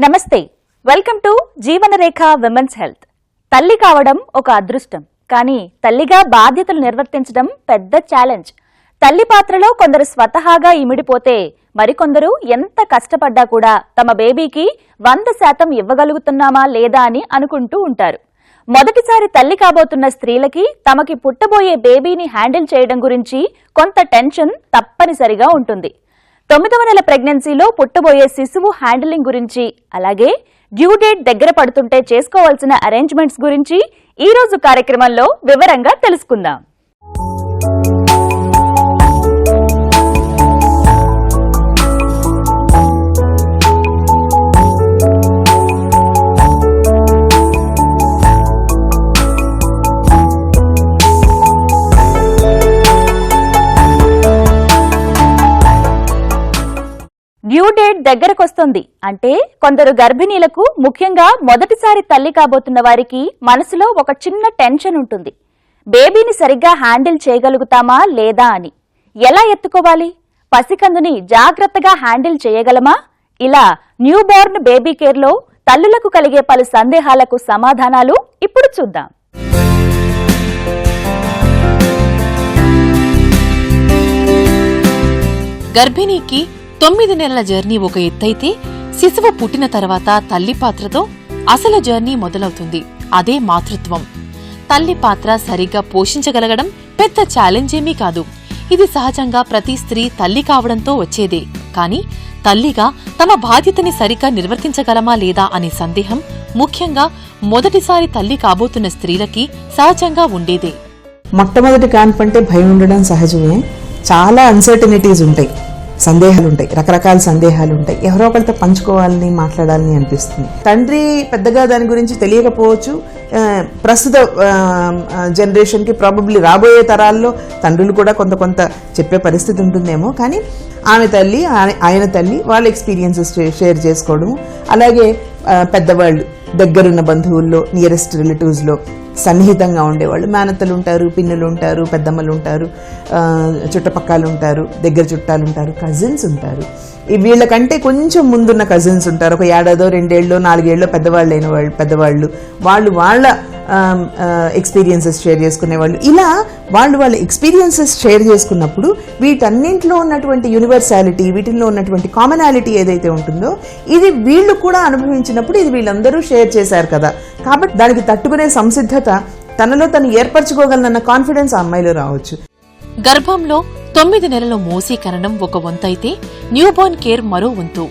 నమస్తే, welcome to జీవనరేఖ women's health. తల్లి కావడం ఒక అదృష్టం, కానీ తల్లిగా బాధ్యతలు నిర్వర్తించడం పెద్ద ఛాలెంజ్. తల్లి పాత్రలో కొందరు స్వతహాగా ఇమిడిపోతే మరికొందరు ఎంత కష్టపడ్డా కూడా తమ బేబీకి 100% ఇవ్వగలుగుతున్నామా లేదా అని అనుకుంటూ ఉంటారు. మొదటిసారి తల్లి కాబోతున్న స్త్రీలకి తమకి పుట్టబోయే బేబీని హ్యాండిల్ చేయడం గురించి కొంత టెన్షన్ తప్పనిసరిగా ఉంటుంది. 9వ నెల ప్రెగ్నెన్సీలో పుట్టబోయే శిశువు హ్యాండిలింగ్ గురించి, అలాగే డ్యూ డేట్ దగ్గర పడుతుంటే చేసుకోవాల్సిన అరేంజ్మెంట్స్ గురించి ఈ రోజు కార్యక్రమంలో వివరంగా తెలుసుకుందాం. డ్యూ డేట్ దగ్గరకొస్తుంది అంటే కొందరు గర్భిణీలకు, ముఖ్యంగా మొదటిసారి తల్లి కాబోతున్న వారికి మనసులో ఒక చిన్న టెన్షన్ ఉంటుంది. బేబీని సరిగ్గా హ్యాండిల్ చేయగలుగుతామా లేదా అని. ఎలా ఎత్తుకోవాలి? పసికందుని జాగ్రత్తగా హ్యాండిల్ చేయగలమా? ఇలా న్యూ బోర్న్ బేబీ కేర్లో తల్లులకు కలిగే పలు సందేహాలకు సమాధానాలు ఇప్పుడు చూద్దాం. గర్భిణీకి 9 నెలల జర్నీ ఒక ఎత్తైతే, శిశువు పుట్టిన తర్వాత తల్లి పాత్రతో అసలు జర్నీ మొదలవుతుంది. అదే మాతృత్వం. తల్లి పాత్ర సరిగ్గా పోషించగలగడం పెద్ద ఛాలెంజేమీ కాదు. ఇది సహజంగా ప్రతి స్త్రీ తల్లి కావడంతో వచ్చేదే. కానీ తల్లిగా తమ బాధ్యతని సరిగ్గా నిర్వర్తించగలమా లేదా అనే సందేహం ముఖ్యంగా మొదటిసారి తల్లి కాబోతున్న స్త్రీలకి సహజంగా ఉండేదే. మొట్టమొదటి కాన్పంటే భయం ఉండడం సహజమే. చాలా అన్సర్టనిటీస్ ఉంటాయి, సందేహాలు ఉంటాయి, రకరకాల సందేహాలు ఉంటాయి. ఎవరో ఒకరితో పంచుకోవాలని, మాట్లాడాలని అనిపిస్తుంది. తండ్రి పెద్దగా దాని గురించి తెలియకపోవచ్చు. ప్రస్తుత జనరేషన్కి ప్రాబబ్లీ రాబోయే తరాల్లో తండ్రులు కూడా కొంత చెప్పే పరిస్థితి ఉంటుందేమో. కానీ ఆమె తల్లి, ఆయన తల్లి, వాళ్ళ ఎక్స్పీరియన్సెస్ షేర్ చేసుకోవడం, అలాగే పెద్దవాళ్ళు, దగ్గరున్న బంధువుల్లో, నియరెస్ట్ రిలేటివ్స్లో సన్నిహితంగా ఉండేవాళ్ళు, మేనత్తలు ఉంటారు, పిన్నులు ఉంటారు, పెద్దమ్మలు ఉంటారు, చుట్టపక్కలు ఉంటారు, దగ్గర చుట్టాలు ఉంటారు, కజిన్స్ ఉంటారు. వీళ్ళకంటే కొంచెం ముందున్న కజిన్స్ ఉంటారు, ఒక ఏడాదో 2 ఏళ్ళో 4 ఏళ్ళో పెద్దవాళ్ళైన పెద్దవాళ్ళు, వాళ్ళ ఎక్స్పీరియన్సెస్ షేర్ చేసుకునేవాళ్ళు. ఇలా వాళ్ళ ఎక్స్పీరియన్సెస్ షేర్ చేసుకున్నప్పుడు వీటన్నింటిలో ఉన్నటువంటి యూనివర్సాలిటీ, వీటిల్లో ఉన్నటువంటి కామనాలిటీ ఏదైతే ఉంటుందో, ఇది వీళ్ళు కూడా అనుభవించినప్పుడు ఇది వీళ్ళందరూ షేర్ చేశారు కదా, కాబట్టి దానికి తట్టుకునే సంసిద్ధత తనలో తను ఏర్పరచుకోగలనన్న కాన్ఫిడెన్స్ ఆ అమ్మాయిలో రావచ్చు. గర్భంలో 9 నెలలు మోసే కనడం ఒక వంతైతే, న్యూబోర్న్ కేర్ మరో వంతు.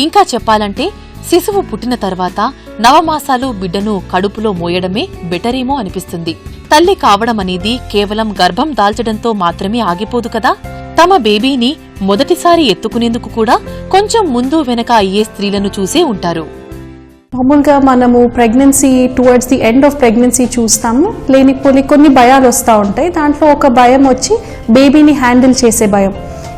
ఇంకా చెప్పాలంటే శిశువు పుట్టిన తర్వాత నవమాసాలు బిడ్డను కడుపులో మోయడమే బెటరేమో అనిపిస్తుంది. తల్లి కావడం అనేది కేవలం గర్భం దాల్చడంతో మాత్రమే ఆగిపోదు కదా. తమ బేబీని మొదటిసారి ఎత్తుకునేందుకు కూడా కొంచెం ముందు వెనక అయ్యే స్త్రీలను చూసే ఉంటారు. మామూలుగా మనము pregnancy towards the end of pregnancy చూస్తాము. లేనిపోని కొన్ని భయాలు వస్తూ ఉంటాయి. దాంట్లో ఒక భయం వచ్చి బేబీని హ్యాండిల్ చేసే భయం.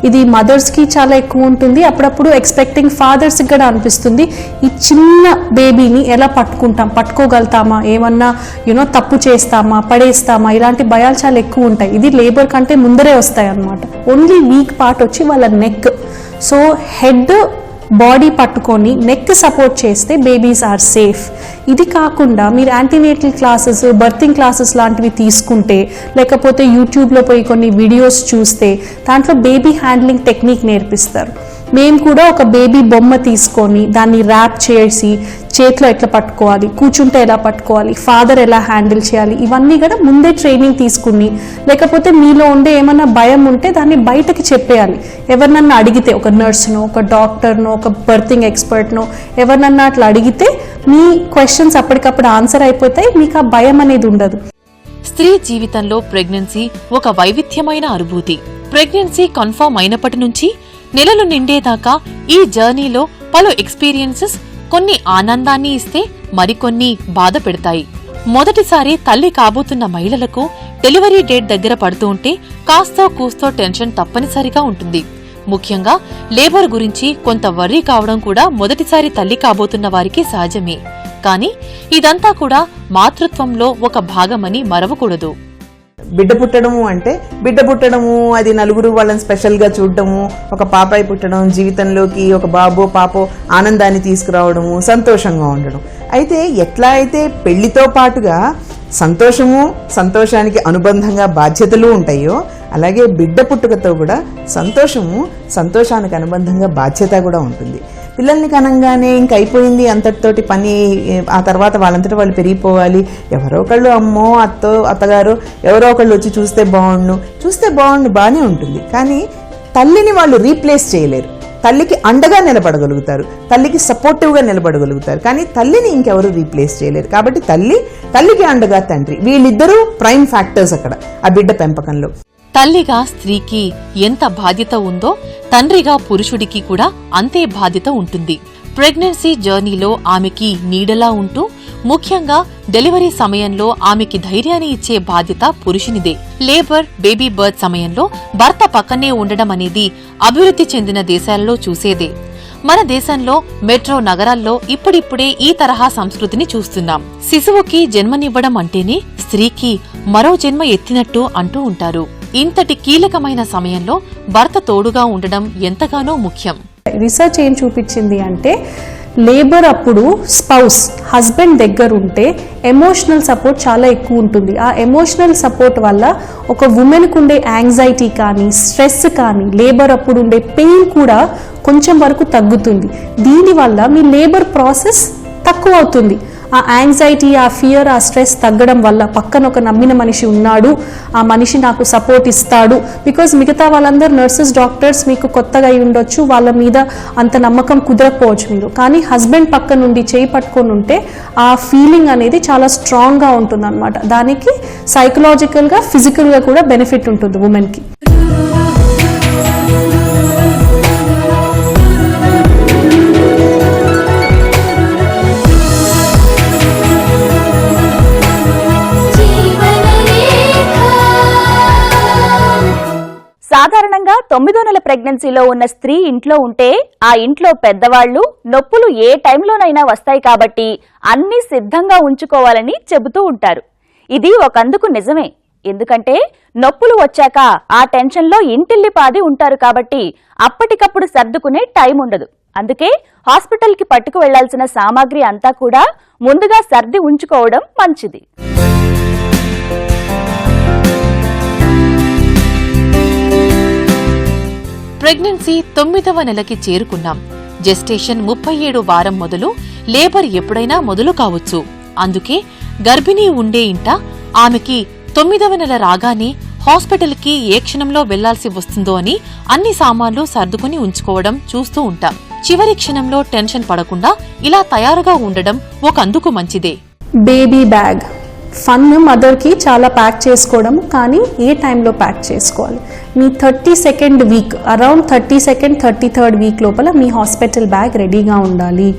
ఇది మదర్స్కి చాలా ఎక్కువ ఉంటుంది. అప్పుడప్పుడు ఎక్స్పెక్టింగ్ ఫాదర్స్కి కూడా అనిపిస్తుంది, ఈ చిన్న బేబీని ఎలా పట్టుకోగలుగుతామా, ఏమన్నా తప్పు చేస్తామా, పడేస్తామా, ఇలాంటి భయాలు చాలా ఎక్కువ ఉంటాయి. ఇది లేబర్ కంటే ముందరే వస్తాయి అన్నమాట. ఓన్లీ వీక్ పార్ట్ వచ్చి వాళ్ళ నెక్. సో హెడ్, బాడీ పట్టుకొని నెక్ సపోర్ట్ చేస్తే బేబీస్ ఆర్ సేఫ్. ఇది కాకుండా మీరు యాంటీనేటల్ క్లాసెస్, బర్తింగ్ క్లాసెస్ లాంటివి తీసుకుంటే, లేకపోతే యూట్యూబ్లో పోయి కొన్ని వీడియోస్ చూస్తే దాంట్లో బేబీ హ్యాండ్లింగ్ టెక్నిక్ నేర్పిస్తారు. మేము కూడా ఒక బేబీ బొమ్మ తీసుకొని దాన్ని ర్యాప్ చేసి చేతిలో ఎట్లా పట్టుకోవాలి, కూర్చుంటే ఎలా పట్టుకోవాలి, ఫాదర్ ఎలా హ్యాండిల్ చేయాలి, ఇవన్నీ కూడా ముందే ట్రైనింగ్ తీసుకుని, లేకపోతే మీలో ఉండే ఏమన్నా భయం ఉంటే దాన్ని బయటకి చెప్పేయాలి. ఎవరినన్నా అడిగితే, ఒక నర్స్నో, ఒక డాక్టర్నో, ఒక బర్తింగ్ ఎక్స్పర్ట్నో ఎవరినన్నా అట్లా అడిగితే మీ క్వశ్చన్స్ అప్పటికప్పుడు ఆన్సర్ అయిపోతాయి. మీకు ఆ భయం అనేది ఉండదు. స్త్రీ జీవితంలో ప్రెగ్నెన్సీ ఒక వైవిధ్యమైన అనుభూతి. ప్రెగ్నెన్సీ కన్ఫర్మ్ అయినప్పటి నుంచి నెలలు నిండేదాకా ఈ జర్నీలో పలు ఎక్స్పీరియన్సెస్ కొన్ని ఆనందాన్ని ఇస్తే, మరికొన్ని బాధ పెడతాయి. మొదటిసారి తల్లి కాబోతున్న మహిళలకు డెలివరీ డేట్ దగ్గర పడుతూ ఉంటే కాస్తో కూస్తో టెన్షన్ తప్పనిసరిగా ఉంటుంది. ముఖ్యంగా లేబర్ గురించి కొంత వర్రీ కావడం కూడా మొదటిసారి తల్లి కాబోతున్న వారికి సహజమే. కానీ ఇదంతా కూడా మాతృత్వంలో ఒక భాగమని మరవకూడదు. బిడ్డ పుట్టడము అంటే బిడ్డ పుట్టడము అది నలుగురు వాళ్ళని స్పెషల్గా చూడటము, ఒక పాపాయి పుట్టడం, జీవితంలోకి ఒక బాబో పాపో ఆనందాన్ని తీసుకురావడము, సంతోషంగా ఉండడం. అయితే ఎట్లా అయితే పెళ్లితో పాటుగా సంతోషానికి అనుబంధంగా బాధ్యతలు ఉంటాయో, అలాగే బిడ్డ పుట్టుకతో కూడా సంతోషానికి అనుబంధంగా బాధ్యత కూడా ఉంటుంది. పిల్లల్ని కనంగానే ఇంక అయిపోయింది అంతటితోటి పని, ఆ తర్వాత వాళ్ళంతటా వాళ్ళు పెరిగిపోవాలి, ఎవరో ఒకళ్ళు అమ్మో అత్తగారు ఎవరో ఒకళ్ళు వచ్చి చూస్తే బాగుండు బాగానే ఉంటుంది. కానీ తల్లిని వాళ్ళు రీప్లేస్ చేయలేరు. తల్లికి అండగా నిలబడగలుగుతారు, తల్లికి సపోర్టివ్గా నిలబడగలుగుతారు, కానీ తల్లిని ఇంకెవరు రీప్లేస్ చేయలేరు. కాబట్టి తల్లికి అండగా తండ్రి, వీళ్ళిద్దరూ ప్రైమ్ ఫ్యాక్టర్స్ అక్కడ ఆ బిడ్డ పెంపకంలో. తల్లిగా స్త్రీకి ఎంత బాధ్యత ఉందో తండ్రిగా పురుషుడికి కూడా అంతే బాధ్యత ఉంటుంది. ప్రెగ్నెన్సీ జర్నీలో ఆమెకి నీడలా ఉంటూ, ముఖ్యంగా డెలివరీ సమయంలో ఆమెకి ధైర్యాన్ని ఇచ్చే బాధ్యత పురుషునిదే. లేబర్, బేబీ బర్త్ సమయంలో భర్త పక్కనే ఉండడం అనేది అభివృద్ధి చెందిన దేశాలలో చూసేదే. మన దేశంలో మెట్రో నగరాల్లో ఇప్పుడిప్పుడే ఈ తరహా సంస్కృతిని చూస్తున్నాం. శిశువుకి జన్మనివ్వడం అంటేనే స్త్రీకి మరో జన్మ ఎత్తినట్టు అంటూ ఉంటారు. ఇంతటి కీలకమైన సమయంలో భర్త తోడుగా ఉండడం ఎంతగానో ముఖ్యం. రీసెర్చ్ ఏం చూపించింది అంటే, లేబర్ అప్పుడు స్పౌస్ హస్బెండ్ దగ్గర ఉంటే ఎమోషనల్ సపోర్ట్ చాలా ఎక్కువ ఉంటుంది. ఆ ఎమోషనల్ సపోర్ట్ వల్ల ఒక ఉమెన్కు ఉండే యాంగ్జైటీ కానీ, స్ట్రెస్ కానీ, లేబర్ అప్పుడు ఉండే పెయిన్ కూడా కొంచెం వరకు తగ్గుతుంది. దీనివల్ల మీ లేబర్ ప్రాసెస్ తక్కువ అవుతుంది. ఆ యాంగ్జైటీ, ఆ ఫియర్, ఆ స్ట్రెస్ తగ్గడం వల్ల పక్కన ఒక నమ్మిన మనిషి ఉన్నాడు, ఆ మనిషి నాకు సపోర్ట్ ఇస్తాడు. బికాజ్ మిగతా వాళ్ళందరూ నర్సెస్, డాక్టర్స్ మీకు కొత్తగా అయి ఉండొచ్చు, వాళ్ళ మీద అంత నమ్మకం కుదరకపోవచ్చు మీరు. కానీ హస్బెండ్ పక్క నుండి చేయి పట్టుకొని ఉంటే ఆ ఫీలింగ్ అనేది చాలా స్ట్రాంగ్గా ఉంటుంది అనమాట. దానికి సైకలాజికల్గా, ఫిజికల్గా కూడా బెనిఫిట్ ఉంటుంది ఉమెన్కి. సాధారణంగా 9వ నెల ప్రెగ్నెన్సీలో ఉన్న స్త్రీ ఇంట్లో ఉంటే ఆ ఇంట్లో పెద్దవాళ్లు నొప్పులు ఏ టైంలోనైనా వస్తాయి కాబట్టి అన్ని సిద్ధంగా ఉంచుకోవాలని చెబుతూ ఉంటారు. ఇది ఒకందుకు నిజమే. ఎందుకంటే నొప్పులు వచ్చాక ఆ టెన్షన్లో ఇంటిల్లిపాది ఉంటారు కాబట్టి అప్పటికప్పుడు సర్దుకునే టైం ఉండదు. అందుకే హాస్పిటల్కి పట్టుకు వెళ్లాల్సిన సామాగ్రి అంతా కూడా ముందుగా సర్ది ఉంచుకోవడం మంచిది. ప్రెగ్నెన్సీ 9వ నెలకి చేరుకున్నాం. జెస్టేషన్ 37 వారం మొదలు, లేబర్ ఎప్పుడైనా మొదలు కావచ్చు. అందుకే గర్భిణీ ఉండే ఇంట ఆమెకి 9వ నెల రాగానే హాస్పిటల్కి ఏ క్షణంలో వెళ్లాల్సి వస్తుందో అని అన్ని సామాన్లు సర్దుకుని ఉంచుకోవడం చూస్తూ ఉంటాం. చివరి క్షణంలో టెన్షన్ పడకుండా ఇలా తయారుగా ఉండడం ఒకందుకు మంచిదే. బేబీ బ్యాగ్ ఫన్ మదర్కి చాలా ప్యాక్ చేసుకోవడం, కానీ ఏ టైంలో ప్యాక్ చేసుకోవాలి? మీ 32nd week, around 32nd, 33rd week లోపల మీ హాస్పిటల్ బ్యాగ్ రెడీగా ఉండాలి.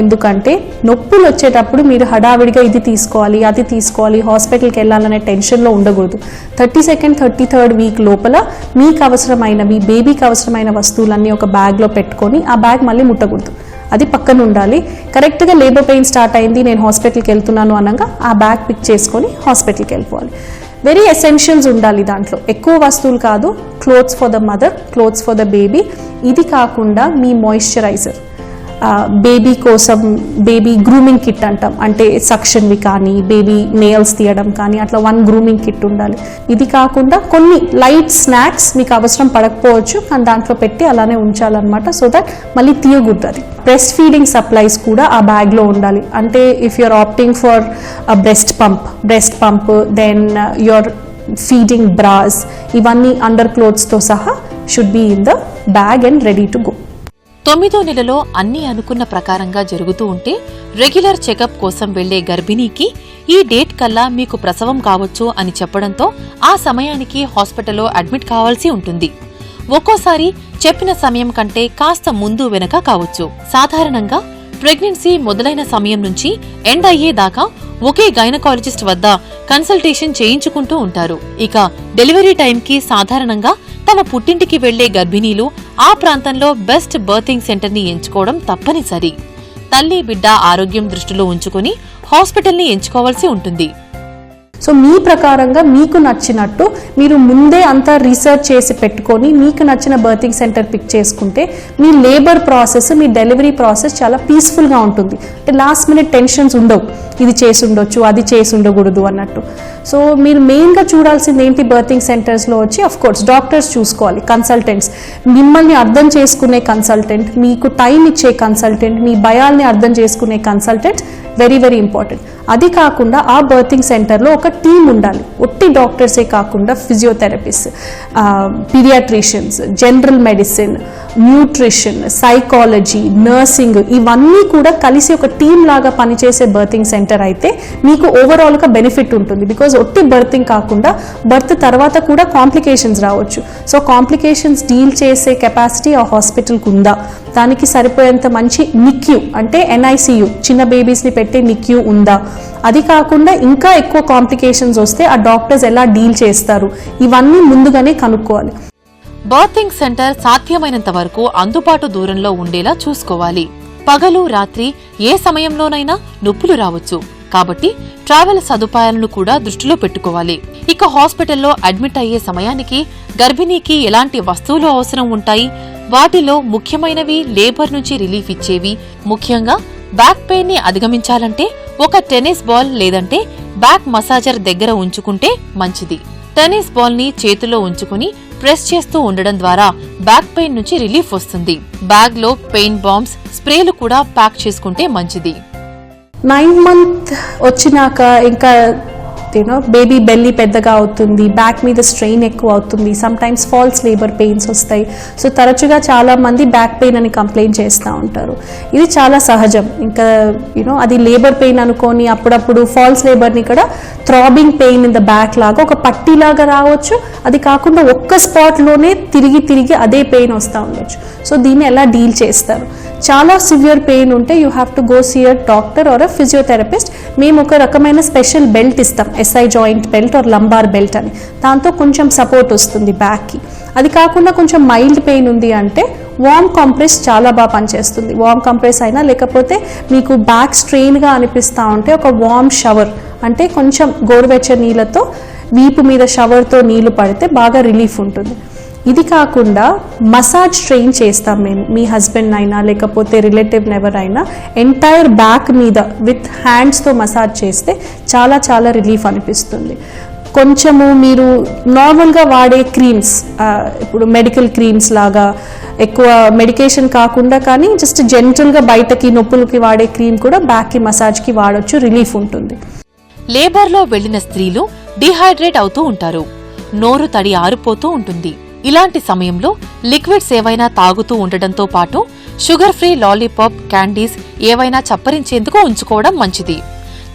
ఎందుకంటే నొప్పులు వచ్చేటప్పుడు మీరు హడావిడిగా ఇది తీసుకోవాలి, అది తీసుకోవాలి, హాస్పిటల్కి వెళ్ళాలనే టెన్షన్లో ఉండకూడదు. 32nd, 33rd వీక్ లోపల మీకు అవసరమైనవి, బేబీకి అవసరమైన వస్తువులన్నీ ఒక బ్యాగ్లో పెట్టుకొని ఆ బ్యాగ్ మళ్ళీ ముట్టకూడదు, అది పక్కన ఉండాలి. కరెక్ట్గా లేబర్ పెయిన్ స్టార్ట్ అయింది, నేను హాస్పిటల్కి వెళ్తున్నాను అనగా ఆ బ్యాగ్ పిక్ చేసుకొని హాస్పిటల్కి వెళ్ళిపోవాలి. వెరీ ఎసెన్షియల్స్ ఉండాలి దాంట్లో, ఎక్కువ వస్తువులు కాదు. Clothes for the mother, clothes for the baby. ఇది కాకుండా మీ మాయిశ్చరైజర్, బేబీ కోసం బేబీ గ్రూమింగ్ కిట్ అంటాం, అంటే సక్షన్వి కానీ, బేబీ నెయిల్స్ తీయడం కానీ, అట్లా 1 గ్రూమింగ్ కిట్ ఉండాలి. ఇది కాకుండా కొన్ని లైట్ స్నాక్స్ మీకు అవసరం పడకపోవచ్చు, కానీ దాంట్లో పెట్టి అలానే ఉంచాలన్నమాట, సో దట్ మళ్ళీ తీయకూడదు. అది బ్రెస్ట్ ఫీడింగ్ సప్లైస్ కూడా ఆ బ్యాగ్లో ఉండాలి. అంటే if you're opting for breast pump, then your feeding bras, ఇవన్నీ అండర్ క్లోత్స్తో సహా should be in the bag and ready to go. 9వ నెలలో అన్నీ అనుకున్న ప్రకారంగా జరుగుతూ ఉంటే రెగ్యులర్ చెకప్ కోసం వెళ్లే గర్భిణీకి ఈ డేట్ కల్లా మీకు ప్రసవం కావచ్చు అని చెప్పడంతో ఆ సమయానికి హాస్పిటల్లో అడ్మిట్ కావాల్సి ఉంటుంది. ఒక్కోసారి చెప్పిన సమయం కంటే కాస్త ముందు వెనక కావచ్చు. సాధారణంగా ప్రెగ్నెన్సీ మొదలైన సమయం నుంచి ఎండ్ అయ్యేదాకా ఒకే గైనకాలజిస్ట్ వద్ద కన్సల్టేషన్ చేయించుకుంటూ ఉంటారు. ఇక డెలివరీ టైంకి సాధారణంగా తమ పుట్టింటికి వెళ్లే గర్భిణీలు ఆ ప్రాంతంలో బెస్ట్ బర్తింగ్ సెంటర్ని ఎంచుకోవడం తప్పనిసరి. తల్లి బిడ్డ ఆరోగ్యం దృష్టిలో ఉంచుకుని హాస్పిటల్ని ఎంచుకోవాల్సి ఉంటుంది. సో మీ ప్రకారంగా మీకు నచ్చినట్టు మీరు ముందే అంతా రీసెర్చ్ చేసి పెట్టుకొని మీకు నచ్చిన బర్తింగ్ సెంటర్ పిక్ చేసుకుంటే మీ లేబర్ ప్రాసెస్, మీ డెలివరీ ప్రాసెస్ చాలా పీస్ఫుల్గా ఉంటుంది. అంటే లాస్ట్ మినిట్ టెన్షన్స్ ఉండవు, ఇది చేసి ఉండొచ్చు, అది చేసి ఉండకూడదు అన్నట్టు. సో మీరు మెయిన్గా చూడాల్సింది ఏంటి బర్తింగ్ సెంటర్స్లో వచ్చి, అఫ్ కోర్స్ డాక్టర్స్ చూసుకోవాలి, కన్సల్టెంట్స్, మిమ్మల్ని అర్థం చేసుకునే కన్సల్టెంట్, మీకు టైం ఇచ్చే కన్సల్టెంట్, మీ భయాల్ని అర్థం చేసుకునే కన్సల్టెంట్ వెరీ వెరీ ఇంపార్టెంట్. అది కాకుండా ఆ బర్తింగ్ సెంటర్లో ఒక టీం ఉండాలి. ఒట్టి డాక్టర్సే కాకుండా physiotherapist, paediatricians, general medicine, nutrition, psychology, nursing, ఇవన్నీ కూడా కలిసి ఒక టీం లాగా పనిచేసే బర్తింగ్ సెంటర్ అయితే మీకు ఓవరాల్గా బెనిఫిట్ ఉంటుంది. బికాజ్ ఒట్టి బర్తింగ్ కాకుండా బర్త్ తర్వాత కూడా కాంప్లికేషన్స్ రావచ్చు. సో కాంప్లికేషన్స్ డీల్ చేసే కెపాసిటీ ఆ హాస్పిటల్కి ఉందా, దానికి సరిపోయేంత మంచి నిక్యూ అంటే NICU, చిన్న బేబీస్ని పెట్టే నిక్యూ ఉందా, అది కాకుండా ఇంకా ఎక్కువ కాంప్లికేషన్స్ వస్తే ఆ డాక్టర్స్ ఎలా డీల్ చేస్తారు, ఇవన్నీ ముందుగానే కనుక్కోవాలి. బర్తింగ్ సెంటర్ సాధ్యమైనంత వరకు అందుబాటు దూరంలో ఉండేలా చూసుకోవాలి. పగలు రాత్రి ఏ సమయంలోనైనా నొప్పులు రావచ్చు కాబట్టి ట్రావెల్ సదుపాయాలను కూడా దృష్టిలో పెట్టుకోవాలి. ఇక హాస్పిటల్లో అడ్మిట్ అయ్యే సమయానికి గర్భిణీకి ఎలాంటి వస్తువులు అవసరం ఉంటాయి, వాటిలో ముఖ్యమైనవి లేబర్ నుంచి రిలీఫ్ ఇచ్చేవి. ముఖ్యంగా బ్యాక్ పెయిన్ ని అధిగమించాలంటే ఒక టెన్నిస్ బాల్ లేదంటే బ్యాక్ మసాజర్ దగ్గర ఉంచుకుంటే మంచిది. టెన్నిస్ బాల్ ని చేతిలో ఉంచుకుని ప్రెస్ చేస్తూ ఉండడం ద్వారా బ్యాక్ పెయిన్ నుంచి రిలీఫ్ వస్తుంది. బ్యాగ్ లో పెయిన్ బాంబ్స్, స్ప్రేలు కూడా ప్యాక్ చేసుకుంటే మంచిది. 9th month వచ్చినాక ఇంకా బేబీ బెల్లీ పెద్దగా అవుతుంది, బ్యాక్ మీద స్ట్రెయిన్ ఎక్కువ అవుతుంది, sometimes falls labour pains వస్తాయి. సో తరచుగా చాలా మంది బ్యాక్ పెయిన్ అని కంప్లైంట్ చేస్తూ ఉంటారు. ఇది చాలా సహజం. ఇంకా అది లేబర్ పెయిన్ అనుకొని అప్పుడప్పుడు ఫాల్స్ లేబర్ని కూడా throbbing pain in the back లాగా ఒక పట్టీలాగా రావచ్చు. అది కాకుండా ఒక్క స్పాట్లోనే తిరిగి తిరిగి అదే పెయిన్ వస్తూ ఉండొచ్చు. సో దీన్ని ఎలా డీల్ చేస్తారు? చాలా సివియర్ పెయిన్ ఉంటే you have to go see a doctor or a physiotherapist. మేము ఒక రకమైన స్పెషల్ బెల్ట్ ఇస్తాం, SI joint belt or lumbar belt అని. దాంతో కొంచెం సపోర్ట్ వస్తుంది బ్యాక్కి. అది కాకుండా కొంచెం మైల్డ్ పెయిన్ ఉంది అంటే వార్మ్ కంప్రెస్ చాలా బాగా పనిచేస్తుంది. వార్మ్ కంప్రెస్ అయినా లేకపోతే మీకు బ్యాక్ స్ట్రెయిన్గా అనిపిస్తూ ఉంటే ఒక వార్మ్ షవర్ అంటే కొంచెం గోరువెచ్చని నీళ్ళతో వీపు మీద షవర్తో నీళ్లు పడితే బాగా రిలీఫ్ ఉంటుంది. ఇది కాకుండా మసాజ్ ట్రైన్ చేస్తాం మేము. మీ హస్బెండ్ అయినా లేకపోతే రిలేటివ్ ఎవరైనా ఎంటైర్ బ్యాక్ మీద విత్ హ్యాండ్స్తో మసాజ్ చేస్తే చాలా చాలా రిలీఫ్ అనిపిస్తుంది. కొంచెము మీరు నార్మల్గా వాడే క్రీమ్స్, ఇప్పుడు మెడికల్ క్రీమ్స్ లాగా ఎక్కువ మెడికేషన్ కాకుండా కానీ జస్ట్ జనరల్గా బయటకి నొప్పులకి వాడే క్రీమ్ కూడా బ్యాక్కి మసాజ్కి వాడొచ్చు, రిలీఫ్ ఉంటుంది. లేబర్లో వెళ్లిన స్త్రీలు డిహైడ్రేట్ అవుతూ ఉంటారు, నోరు తడి ఆరిపోతూ ఉంటుంది. ఇలాంటి సమయంలో లిక్విడ్స్ ఏవైనా తాగుతూ ఉండడంతో పాటు షుగర్ ఫ్రీ లాలీపాప్, క్యాండీస్ ఏవైనా చప్పరించేందుకు ఉంచుకోవడం మంచిది.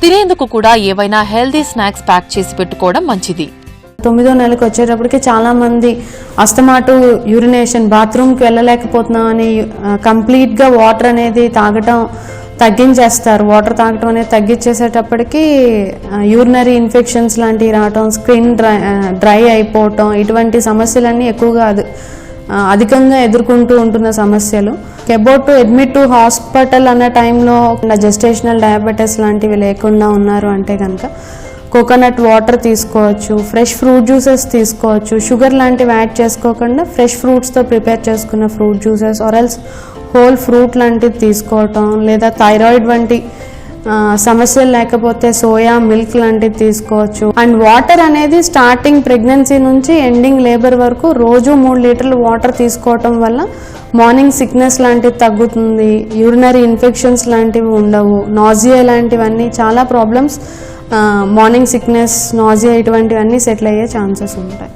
తినేందుకు కూడా ఏవైనా హెల్దీ స్నాక్స్ ప్యాక్ చేసి పెట్టుకోవడం మంచిది. 9వ నెలకు వచ్చేటప్పటికి చాలా మంది అస్తమాటు యూరినేషన్, బాత్రూమ్కి వెళ్ళలేకపోతున్నాం అని కంప్లీట్గా వాటర్ అనేది తాగటం తగ్గించేస్తారు. వాటర్ తాగటం అనేది తగ్గించేసేటప్పటికి యూరినరీ ఇన్ఫెక్షన్స్ లాంటివి రావటం, స్కిన్ డ్రై అయిపోవటం, ఇటువంటి సమస్యలన్నీ ఎక్కువగా అధికంగా ఎదుర్కొంటూ ఉంటున్న సమస్యలు. About to admit to hospital అన్న టైంలో జెస్టేషనల్ డయాబెటీస్ లాంటివి లేకుండా ఉన్నారు అంటే కనుక కోకోనట్ వాటర్ తీసుకోవచ్చు, ఫ్రెష్ ఫ్రూట్ జ్యూసెస్ తీసుకోవచ్చు. షుగర్ లాంటివి యాడ్ చేసుకోకుండా ఫ్రెష్ ఫ్రూట్స్తో ప్రిపేర్ చేసుకున్న ఫ్రూట్ జ్యూసెస్ ఆర్ఎల్స్ హోల్ ఫ్రూట్ లాంటివి తీసుకోవటం, లేదా థైరాయిడ్ వంటి సమస్యలు లేకపోతే సోయా మిల్క్ లాంటివి తీసుకోవచ్చు. అండ్ వాటర్ అనేది స్టార్టింగ్ ప్రెగ్నెన్సీ నుంచి ఎండింగ్ లేబర్ వరకు రోజు 3 లీటర్లు వాటర్ తీసుకోవటం వల్ల మార్నింగ్ సిక్నెస్ లాంటివి తగ్గుతుంది, యూరినరీ ఇన్ఫెక్షన్స్ లాంటివి ఉండవు, నాజియా లాంటివన్నీ చాలా ప్రాబ్లమ్స్, మార్నింగ్ సిక్నెస్, నాజియా ఇటువంటివన్నీ సెటిల్ అయ్యే ఛాన్సెస్ ఉంటాయి.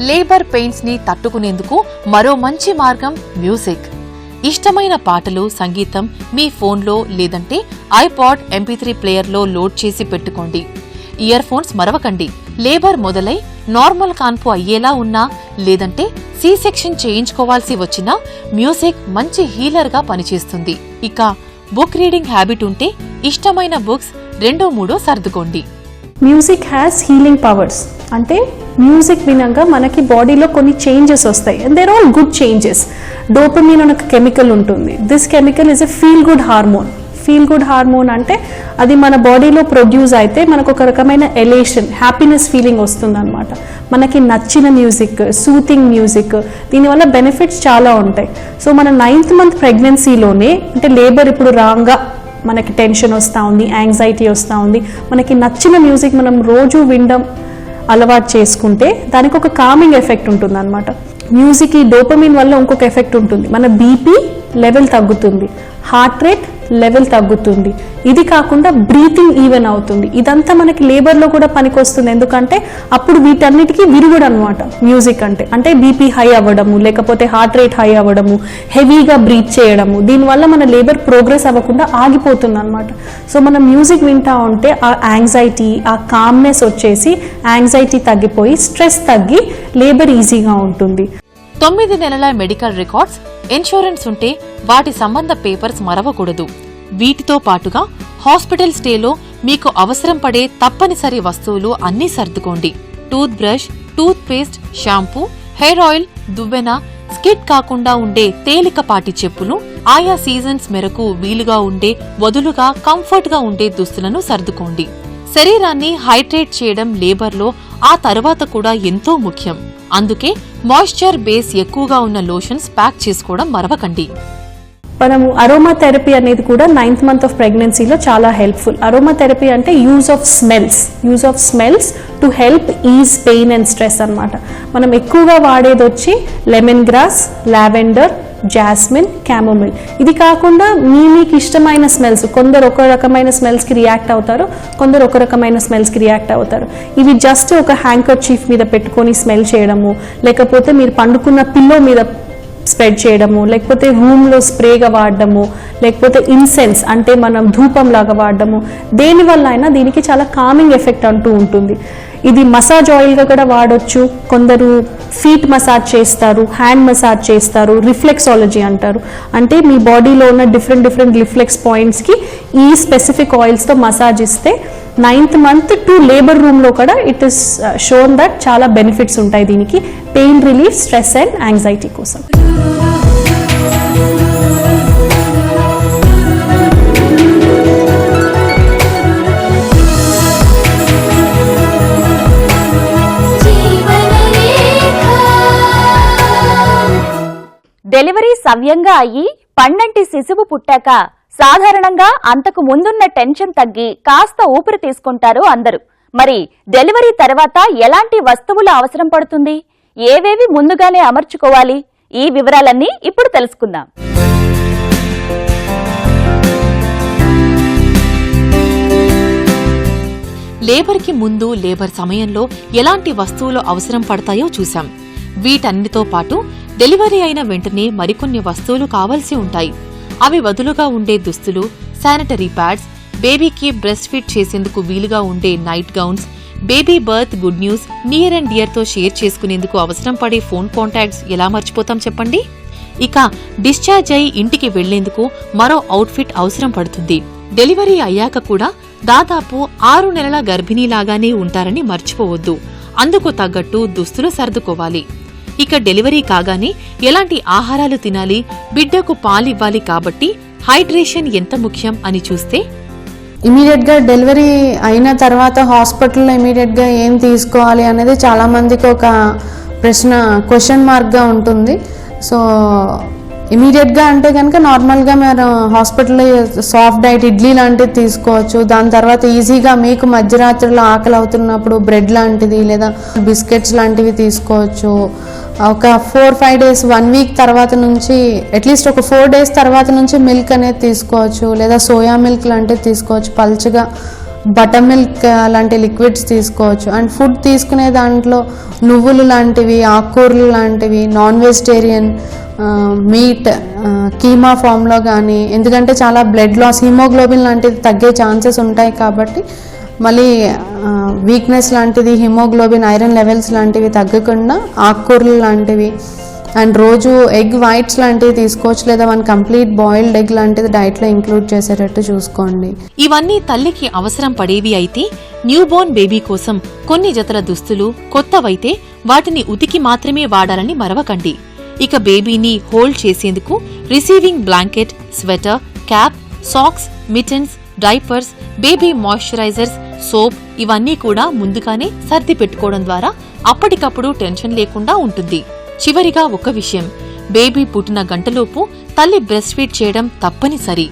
లేబర్ పెయిన్స్ ని తట్టుకునేందుకు మరో మంచి మార్గం మ్యూజిక్. ఇష్టమైన పాటలు, సంగీతం మీ ఫోన్లో లేదంటే ఐపాడ్, MP3 ప్లేయర్లో లోడ్ చేసి పెట్టుకోండి. ఇయర్ ఫోన్స్ మరవకండి. లేబర్ మొదలై నార్మల్ కాన్పు అయ్యేలా ఉన్నా లేదంటే సి సెక్షన్ చేయించుకోవాల్సి వచ్చినా మ్యూజిక్ మంచి హీలర్గా పనిచేస్తుంది. ఇక బుక్ రీడింగ్ హ్యాబిట్ ఉంటే ఇష్టమైన బుక్స్ 2-3 సర్దుకోండి. Music has healing powers. అంటే మ్యూజిక్ వినంగా మనకి బాడీలో కొన్ని చేంజెస్ వస్తాయి. And they're all good changes. Dopamine అనే ఒక కెమికల్ ఉంటుంది. This chemical is a feel good hormone. Feel good hormone అంటే అది మన బాడీలో ప్రొడ్యూస్ అయితే మనకు ఒక రకమైన ఎలేషన్, హ్యాపీనెస్ ఫీలింగ్ వస్తుంది అనమాట. మనకి నచ్చిన మ్యూజిక్, సూతింగ్ మ్యూజిక్, దీనివల్ల బెనిఫిట్స్ చాలా ఉంటాయి. సో మన 9th మంత్ ప్రెగ్నెన్సీలోనే అంటే లేబర్ ఇప్పుడు రాగా మనకి టెన్షన్ వస్తూ ఉంది, యాంగ్జైటీ వస్తూ ఉంది, మనకి నచ్చిన మ్యూజిక్ మనం రోజు వినడం అలవాటు చేసుకుంటే దానికి ఒక కామింగ్ ఎఫెక్ట్ ఉంటుంది అనమాట. మ్యూజిక్ ఈ డోపమిన్ వల్ల ఇంకొక ఎఫెక్ట్ ఉంటుంది, మన బీపీ లెవెల్ తగ్గుతుంది, హార్ట్ రేట్ లెవెల్ తగ్గుతుంది, ఇది కాకుండా బ్రీతింగ్ ఈవెన్ అవుతుంది. ఇదంతా మనకి లేబర్లో కూడా పనికొస్తుంది, ఎందుకంటే అప్పుడు వీటన్నిటికీ విరుగుడు అనమాట మ్యూజిక్ అంటే బీపీ హై అవ్వడము, లేకపోతే హార్ట్ రేట్ హై అవ్వడము, హెవీగా బ్రీత్ చేయడము, దీనివల్ల మన లేబర్ ప్రోగ్రెస్ అవ్వకుండా ఆగిపోతుంది అనమాట. సో మనం మ్యూజిక్ వింటా ఉంటే ఆ యాంగ్జైటీ, ఆ కామ్నెస్ వచ్చేసి యాంగ్జైటీ తగ్గిపోయి స్ట్రెస్ తగ్గి లేబర్ ఈజీగా ఉంటుంది. 9 నెలల మెడికల్ రికార్డ్స్, ఇన్సూరెన్స్ ఉంటే వాటి సంబంధ పేపర్స్ మరవకూడదు. వీటితో పాటుగా హాస్పిటల్ స్టేలో మీకు అవసరం పడే తప్పనిసరి వస్తువులు అన్నీ సర్దుకోండి. Tooth brush, tooth paste, shampoo, hair oil, దువ్వెన, స్కిడ్ కాకుండా ఉండే తేలికపాటి చెప్పులు, ఆయా సీజన్స్ మేరకు వీలుగా ఉండే వదులుగా కంఫర్ట్ గా ఉండే దుస్తులను సర్దుకోండి. శరీరాన్ని హైడ్రేట్ చేయడం లేబర్లో ఆ తర్వాత కూడా ఎంతో ముఖ్యం. అందుకే మాయిశ్చర్ బేస్ ఎక్కువగా ఉన్న లోషన్స్ ప్యాక్ చేసుకోవడం మరవకండి. మనము అరోమా థెరపీ అనేది కూడా 9th మంత్ ఆఫ్ ప్రెగ్నెన్సీలో చాలా హెల్ప్ఫుల్. అరోమా థెరపీ అంటే use of smells to help is pain and stress అనమాట. మనం ఎక్కువగా వాడేది వచ్చి లెమన్ గ్రాస్, లావెండర్, జాస్మిన్, క్యామోమిల్. ఇది కాకుండా మీకు ఇష్టమైన స్మెల్స్, కొందరు ఒక రకమైన స్మెల్స్కి రియాక్ట్ అవుతారు, కొందరు ఒక రకమైన స్మెల్స్కి రియాక్ట్ అవుతారు. ఇవి జస్ట్ ఒక హ్యాంకర్ చీఫ్ మీద పెట్టుకొని స్మెల్ చేయడము, లేకపోతే మీరు పండుకున్న పిల్లో మీద స్ప్రెడ్ చేయడము, లేకపోతే రూమ్లో స్ప్రేగా వాడడము, లేకపోతే ఇన్సెన్స్ అంటే మనం ధూపం లాగా వాడడము, దేనివల్ల అయినా దీనికి చాలా కామింగ్ ఎఫెక్ట్ అంటూ ఉంటుంది. ఇది మసాజ్ ఆయిల్గా కూడా వాడొచ్చు. కొందరు ఫీట్ మసాజ్ చేస్తారు, హ్యాండ్ మసాజ్ చేస్తారు, రిఫ్లెక్సాలజీ అంటారు. అంటే మీ బాడీలో ఉన్న డిఫరెంట్ రిఫ్లెక్స్ పాయింట్స్కి ఈ స్పెసిఫిక్ ఆయిల్స్తో మసాజ్ ఇస్తే 9th మంత్ టు లేబర్ రూమ్లో కూడా ఇట్ ఇస్ షోన్ దట్ చాలా బెనిఫిట్స్ ఉంటాయి దీనికి, pain relief, stress and anxiety కోసం. డెలివరీ సవ్యంగా అయ్యి పండంటి శిశువు పుట్టాక సాధారణంగా అంతకు ముందున్న టెన్షన్ తగ్గి కాస్త ఊపిరి తీసుకుంటారు అందరూ. మరి డెలివరీ తర్వాత ఎలాంటి వస్తువుల అవసరం పడుతుంది, ఏవేవి ముందుగానే అమర్చుకోవాలి, ఈ వివరాలన్నీ ఇప్పుడు తెలుసుకుందాం. లేబర్కి ముందు, లేబర్ సమయంలో ఎలాంటి వస్తువులు అవసరం పడతాయో చూశాం. వీటన్నిటితో పాటు డెలివరీ అయిన వెంటనే మరికొన్ని వస్తువులు కావాల్సి ఉంటాయి. అవి వదులుగా ఉండే దుస్తులు, శానిటరీ ప్యాడ్స్, బేబీకి బ్రెస్ట్ ఫీడ్ చేసేందుకు వీలుగా ఉండే night gowns, baby birth good news, near and dear తో షేర్ చేసుకునేందుకు అవసరం పడే ఫోన్ కాంటాక్ట్స్ ఎలా మర్చిపోతాం చెప్పండి. ఇక డిశ్చార్జ్ అయి ఇంటికి వెళ్లేందుకు మరో అవుట్ఫిట్ అవసరం పడుతుంది. డెలివరీ అయ్యాక కూడా దాదాపు 6 నెలల గర్భిణీలాగానే ఉంటారని మర్చిపోవద్దు. అందుకు తగ్గట్టు దుస్తులు సర్దుకోవాలి. ఇక డెలివరీ కాగానే ఎలాంటి ఆహారాలు తినాలి, బిడ్డకు పాలివ్వాలి కాబట్టి హైడ్రేషన్ ఎంత ముఖ్యం అని చూస్తే, ఇమీడియట్ గా డెలివరీ అయిన తర్వాత హాస్పిటల్లో ఇమీడియట్ గా ఏం తీసుకోవాలి అనేది చాలా మందికి ఒక క్వశ్చన్ మార్క్ గా ఉంటుంది. సో ఇమీడియట్ గా అంటే కనుక నార్మల్ గా మీరు హాస్పిటల్లో సాఫ్ట్ డైట్, ఇడ్లీ లాంటిది తీసుకోవచ్చు. దాని తర్వాత ఈజీగా మీకు మధ్యరాత్రిలో ఆకలి అవుతున్నప్పుడు బ్రెడ్ లాంటిది లేదా బిస్కెట్స్ లాంటివి తీసుకోవచ్చు. ఒక 4-5 డేస్, 1 వీక్ తర్వాత నుంచి అట్లీస్ట్ ఒక 4 డేస్ తర్వాత నుంచి మిల్క్ అనేది తీసుకోవచ్చు, లేదా సోయా మిల్క్ లాంటివి తీసుకోవచ్చు, పల్చగా బటర్ మిల్క్ లాంటి లిక్విడ్స్ తీసుకోవచ్చు. అండ్ ఫుడ్ తీసుకునే దాంట్లో నువ్వులు లాంటివి, ఆకుకూరలు లాంటివి, నాన్ వెజిటేరియన్ మీట్, కీమా ఫామ్లో కానీ, ఎందుకంటే చాలా బ్లడ్ లాస్, హిమోగ్లోబిన్ లాంటిది తగ్గే ఛాన్సెస్ ఉంటాయి కాబట్టి మళ్ళీ వీక్నెస్ లాంటిది, హిమోగ్లోబిన్, ఐరన్ లెవెల్స్ లాంటివి తగ్గకుండా ఆకుకూరలు లాంటివి అండ్ రోజు ఎగ్ వైట్స్ లాంటివి తీసుకోవచ్చు, లేదా 1 కంప్లీట్ బాయిల్డ్ ఎగ్ లాంటిది డైట్లో ఇంక్లూడ్ చేసేటట్టు చూసుకోండి. ఇవన్నీ తల్లికి అవసరం పడేవి అయితే న్యూబోర్న్ బేబీ కోసం కొన్ని జతల దుస్తులు కొత్తవైతే వాటిని ఉతికి మాత్రమే వాడాలని మరవకండి. ఇక బేబీని హోల్డ్ చేసేందుకు receiving blanket, sweater, cap, socks, mittens, diapers, baby moisturisers, soap ఇవన్నీ కూడా ముందుగానే సర్ది పెట్టుకోవడం ద్వారా అప్పటికప్పుడు టెన్షన్ లేకుండా ఉంటుంది. చివరిగా ఒక విషయం, బేబీ పుట్టిన గంటలోపు తల్లి బ్రెస్ట్ ఫీడ్ చేయడం తప్పనిసరి.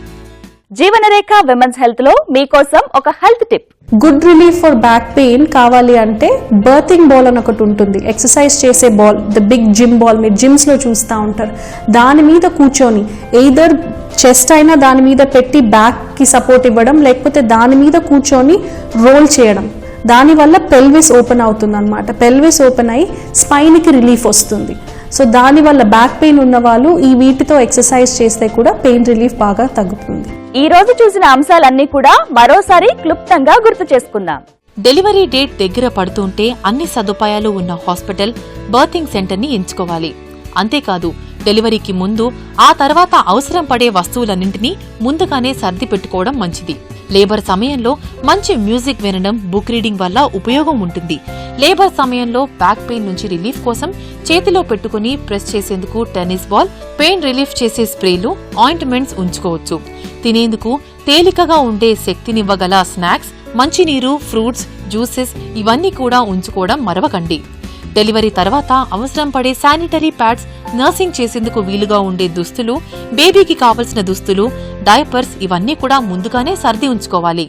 జీవనరేఖ విమెన్స్ హెల్త్ లో మీకోసం ఒక health tip. Good relief for back pain కావాలి అంటే బర్తింగ్ బాల్ అని ఒకటి ఉంటుంది, ఎక్సర్సైజ్ చేసే ball, the big gym ball, మీరు జిమ్స్ లో చూస్తూ ఉంటారు. దాని మీద కూర్చొని ఎయిదర్ చెస్ట్ అయినా దాని మీద పెట్టి బ్యాక్ కి సపోర్ట్ ఇవ్వడం, లేకపోతే దాని మీద కూర్చొని రోల్ చేయడం. దానివల్ల పెల్విస్ ఓపెన్ అవుతుంది అనమాట. పెల్విస్ ఓపెన్ అయ్యి స్పైన్ కి రిలీఫ్ వస్తుంది. సో దానివల్ల బ్యాక్ పెయిన్ ఉన్న వాళ్ళు ఈ వీటితో ఎక్సర్సైజ్ చేస్తే కూడా పెయిన్ రిలీఫ్ బాగా తగ్గుతుంది. ఈ రోజు చూసిన అంశాలన్నీ కూడా మరోసారి క్లుప్తంగా గుర్తు చేసుకుందాం. డెలివరీ డేట్ దగ్గర పడుతుంటే అన్ని సదుపాయాలు ఉన్న హాస్పిటల్, బర్తింగ్ సెంటర్ని ఎంచుకోవాలి. అంతేకాదు, డెలివరీకి ముందు, ఆ తర్వాత అవసరం పడే వస్తువులన్నింటినీ ముందుగానే సర్ది పెట్టుకోవడం మంచిది. లేబర్ సమయంలో మంచి మ్యూజిక్ వినడం, బుక్ రీడింగ్ వల్ల ఉపయోగం ఉంటుంది. లేబర్ సమయంలో బ్యాక్ పెయిన్ నుంచి రిలీఫ్ కోసం చేతిలో పెట్టుకుని ప్రెస్ చేసేందుకు టెన్నిస్ బాల్, పెయిన్ రిలీఫ్ చేసే స్ప్రేలు, ఆయింట్మెంట్స్ ఉంచుకోవచ్చు. తినేందుకు తేలికగా ఉండే శక్తినివ్వగల స్నాక్స్, మంచినీరు, ఫ్రూట్స్, జ్యూసెస్ ఇవన్నీ కూడా ఉంచుకోవడం మరవకండి. డెలివరీ తర్వాత అవసరం పడే శానిటరీ ప్యాడ్స్, నర్సింగ్ చేసేందుకు వీలుగా ఉండే దుస్తులు, బేబీకి కావలసిన దుస్తులు, డైపర్స్ ఇవన్నీ కూడా ముందుగానే సర్ది ఉంచుకోవాలి.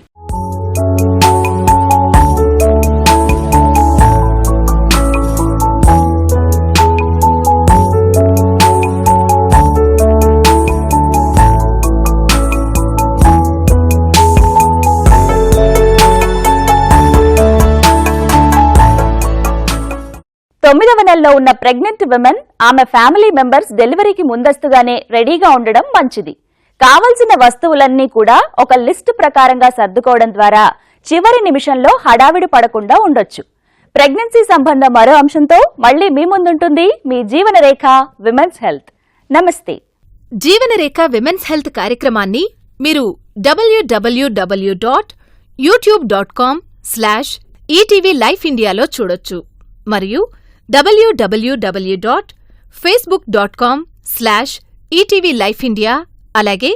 తొమ్మిదవ నెలలో ఉన్న ప్రెగ్నెంట్ విమెన్, ఆమె ఫ్యామిలీ మెంబర్స్ డెలివరీకి ముందస్తుగానే రెడీగా ఉండడం మంచిది. కావలసిన వస్తువులన్నీ కూడా ఒక లిస్టు ప్రకారంగా సర్దుకోవడం ద్వారా చివరి నిమిషంలో హడావిడి పడకుండా ఉండొచ్చు. ప్రెగ్నెన్సీ సంబంధ మరో అంశంతో మళ్లీ మీ ముందుంటుంది మీ జీవనరేఖ విమెన్స్ హెల్త్. నమస్తే. జీవనరేఖ విమెన్స్ హెల్త్ కార్యక్రమాన్ని మీరు www.youtube.com/ETV Life Indiaలో చూడొచ్చు మరియు www.facebook.com/ETV Life India, అలాగే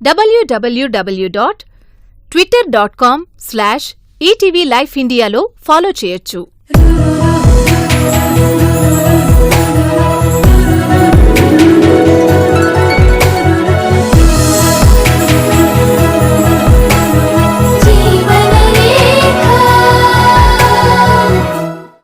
www.twitter.com/ETV Life Indiaలో ఫాలో చేయొచ్చు.